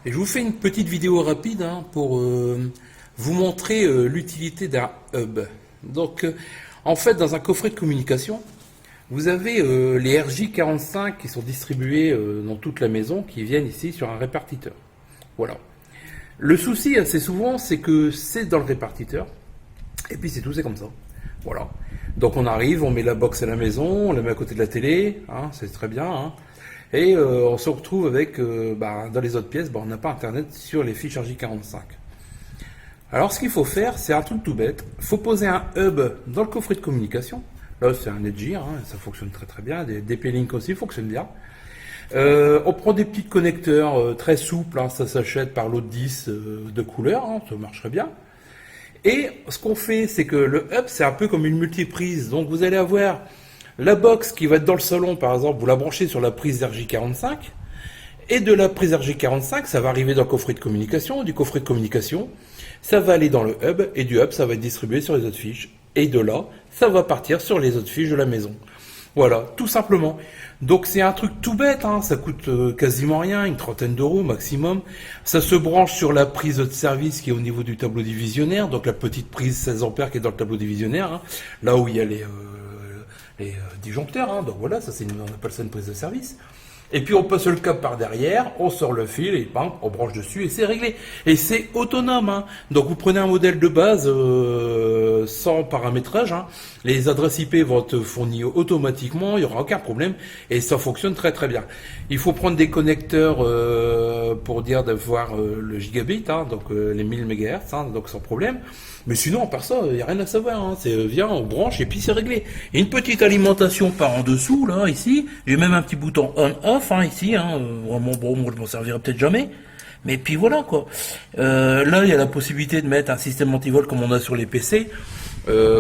Et je vous fais une petite vidéo rapide pour vous montrer l'utilité d'un hub. Donc, en fait, dans un coffret de communication, vous avez les RJ45 qui sont distribués dans toute la maison, qui viennent ici sur un répartiteur. Voilà. Le souci, assez souvent, c'est que c'est dans le répartiteur, et puis c'est tout, c'est comme ça. Voilà. Donc on arrive, on met la box à la maison, on la met à côté de la télé, c'est très bien, et on se retrouve avec, dans les autres pièces, on n'a pas internet sur les fiches RJ45. Alors ce qu'il faut faire, c'est un truc tout bête, il faut poser un hub dans le coffret de communication. Là c'est un Netgear, ça fonctionne très très bien, des DP-Link aussi fonctionnent bien. On prend des petits connecteurs très souples, ça s'achète par lot de 10 de couleur, ça marche très bien. Et ce qu'on fait, c'est que le hub, c'est un peu comme une multiprise. Donc vous allez avoir la box qui va être dans le salon, par exemple, vous la branchez sur la prise RJ45, et de la prise RJ45, ça va arriver dans le coffret de communication, du coffret de communication, ça va aller dans le hub, et du hub, ça va être distribué sur les autres fiches. Et de là, ça va partir sur les autres fiches de la maison. Voilà, tout simplement. Donc c'est un truc tout bête, ça coûte quasiment rien, une trentaine d'euros maximum. Ça se branche sur la prise de service qui est au niveau du tableau divisionnaire, donc la petite prise 16 ampères qui est dans le tableau divisionnaire, là où il y a les disjoncteurs, donc voilà, on appelle ça une prise de service. Et puis on passe le câble par derrière, on sort le fil et bam, on branche dessus et c'est réglé. Et c'est autonome. Donc vous prenez un modèle de base sans paramétrage, les adresses IP vont être fournies automatiquement, il n'y aura aucun problème et ça fonctionne très très bien. Il faut prendre des connecteurs pour dire d'avoir le gigabit, donc les 1000 MHz, donc sans problème. Mais sinon, à part ça, il n'y a rien à savoir. C'est viens, on branche et puis c'est réglé. Et une petite alimentation par en dessous, là, ici. J'ai même un petit bouton on-off, ici. Vraiment, bon, moi, je m'en servirai peut-être jamais. Mais puis voilà, quoi. Là, il y a la possibilité de mettre un système anti-vol comme on a sur les PC.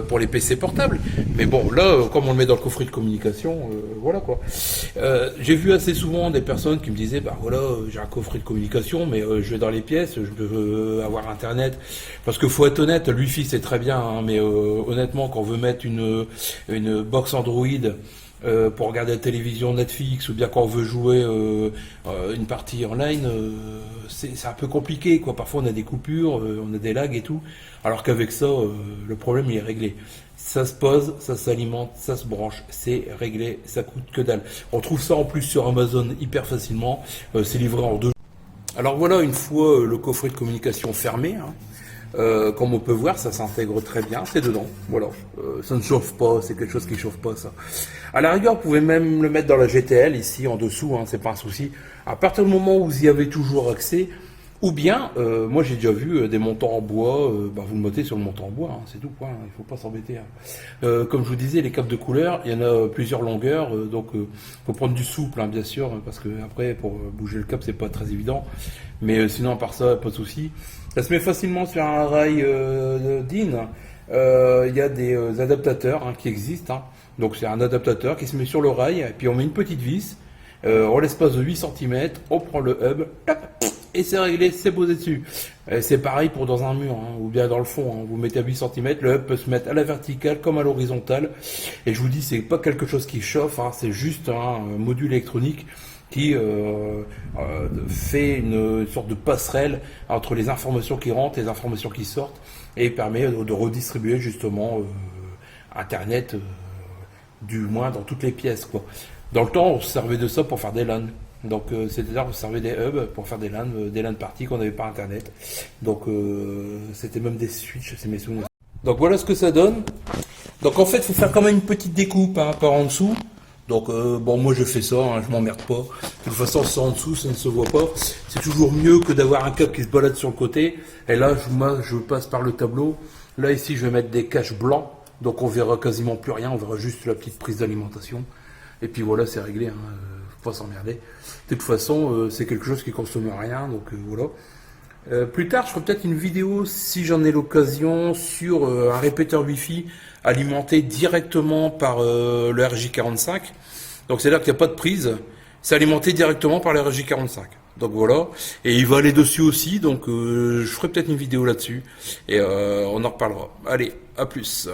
Pour les PC portables. Mais bon, là, comme on le met dans le coffret de communication, voilà quoi. J'ai vu assez souvent des personnes qui me disaient, voilà, j'ai un coffret de communication, mais je vais dans les pièces, je veux avoir Internet. Parce que faut être honnête, le Wi-Fi c'est très bien, mais honnêtement, quand on veut mettre une box Android pour regarder la télévision Netflix ou bien quand on veut jouer une partie online, c'est un peu compliqué quoi. Parfois on a des coupures, on a des lags et tout, alors qu'avec ça le problème il est réglé. Ça se pose, ça s'alimente, ça se branche, c'est réglé, ça coûte que dalle. On trouve ça en plus sur Amazon hyper facilement, c'est livré en 2 jours. Alors voilà, une fois le coffret de communication fermé, comme on peut voir, ça s'intègre très bien, c'est dedans, voilà. Ça ne chauffe pas, c'est quelque chose qui chauffe pas, ça. À la rigueur, vous pouvez même le mettre dans la GTL, ici, en dessous, c'est pas un souci. À partir du moment où vous y avez toujours accès, ou bien, moi j'ai déjà vu des montants en bois, vous le mettez sur le montant en bois, c'est tout, il faut pas s'embêter. Comme je vous disais, les câbles de couleur, il y en a plusieurs longueurs, donc faut prendre du souple, bien sûr, parce que après, pour bouger le câble, c'est pas très évident. Mais sinon, à part ça, pas de souci. Ça se met facilement sur un rail DIN. Il y a des adaptateurs qui existent. Donc c'est un adaptateur qui se met sur le rail, et puis on met une petite vis. En l'espace de 8 cm, on prend le hub, et c'est réglé, c'est posé dessus. C'est pareil pour dans un mur, ou bien dans le fond. Vous mettez à 8 cm, le hub peut se mettre à la verticale comme à l'horizontale. Et je vous dis, c'est pas quelque chose qui chauffe, c'est juste un module électronique qui fait une sorte de passerelle entre les informations qui rentrent et les informations qui sortent et permet de redistribuer justement Internet du moins dans toutes les pièces quoi. Dans le temps on se servait de ça pour faire des LAN, donc c'est-à-dire on se servait des hubs pour faire des LAN parties qu'on n'avait pas Internet, donc c'était même des switches, c'est mes souvenirs. Donc voilà ce que ça donne. Donc en fait il faut faire quand même une petite découpe par en dessous. Donc moi je fais ça, je m'emmerde pas. De toute façon ça en dessous, ça ne se voit pas. C'est toujours mieux que d'avoir un câble qui se balade sur le côté. Et là je passe par le tableau. Là ici je vais mettre des caches blancs. Donc on verra quasiment plus rien, on verra juste la petite prise d'alimentation. Et puis voilà, c'est réglé, faut pas s'emmerder. De toute façon c'est quelque chose qui consomme rien, donc voilà. Plus tard, je ferai peut-être une vidéo, si j'en ai l'occasion, sur un répéteur Wi-Fi alimenté directement par le RJ45. Donc c'est-à-dire qu'il n'y a pas de prise, c'est alimenté directement par le RJ45. Donc voilà, et il va aller dessus aussi, donc je ferai peut-être une vidéo là-dessus, et on en reparlera. Allez, à plus.